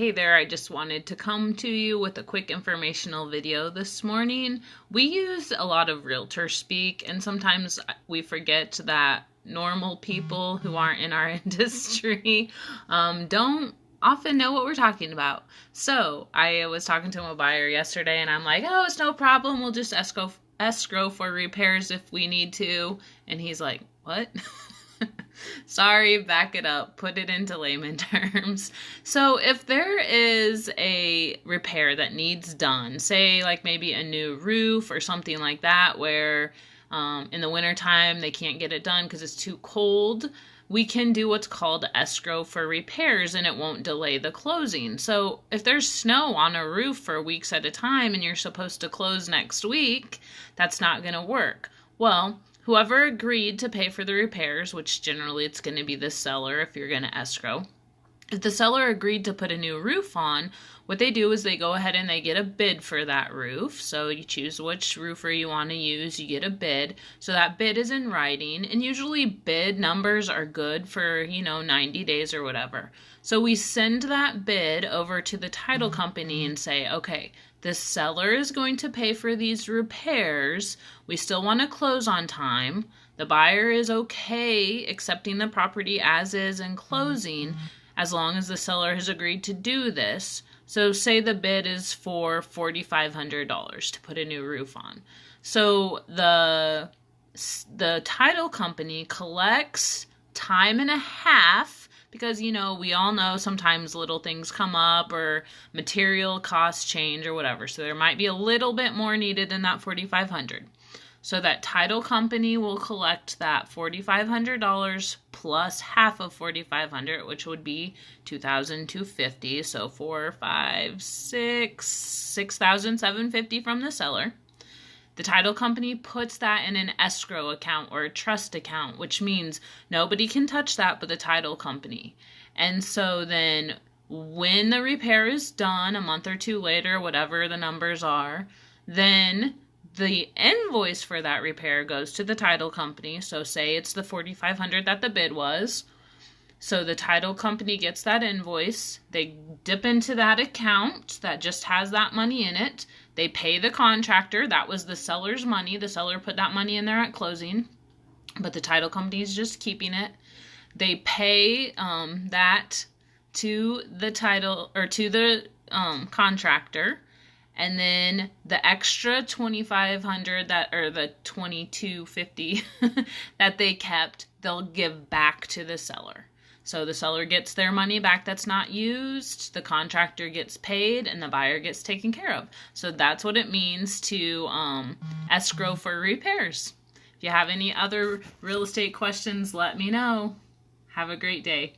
Hey there, I just wanted to come to you with a quick informational video this morning. We use a lot of realtor speak, and sometimes we forget that normal people who aren't in our industry don't often know what we're talking about. So I was talking to a buyer yesterday, and I'm like, oh, it's no problem. We'll just escrow for repairs if we need to. And he's like, what? Sorry, back it up. Put it into layman terms. So if there is a repair that needs done, say like maybe a new roof or something like that, where in the wintertime they can't get it done because it's too cold, we can do what's called escrow for repairs, and it won't delay the closing. So if there's snow on a roof for weeks at a time and you're supposed to close next week, that's not going to work. Well, whoever agreed to pay for the repairs, which generally it's going to be the seller if you're going to escrow, if the seller agreed to put a new roof on, what they do is they go ahead and they get a bid for that roof. So you choose which roofer you want to use, you get a bid. So that bid is in writing, and usually bid numbers are good for, 90 days or whatever. So we send that bid over to the title company and say, okay, the seller is going to pay for these repairs. We still want to close on time. The buyer is okay accepting the property as is and closing as long as the seller has agreed to do this. So say the bid is for $4,500 to put a new roof on. So the title company collects time and a half, because, we all know sometimes little things come up or material costs change or whatever. So there might be a little bit more needed than that $4,500. So that title company will collect that $4,500 plus half of $4,500, which would be $2,250. So $6,750 from the seller. The title company puts that in an escrow account or a trust account, which means nobody can touch that but the title company. And so then when the repair is done, a month or two later, whatever the numbers are, then the invoice for that repair goes to the title company. So say it's the $4,500 that the bid was. So the title company gets that invoice. They dip into that account that just has that money in it. They pay the contractor. That was the seller's money. The seller put that money in there at closing, but the title company is just keeping it. They pay that to the title or to the contractor. And then the extra $2,500 the $2,250 that they kept, they'll give back to the seller. So the seller gets their money back that's not used, the contractor gets paid, and the buyer gets taken care of. So that's what it means to escrow for repairs. If you have any other real estate questions, let me know. Have a great day.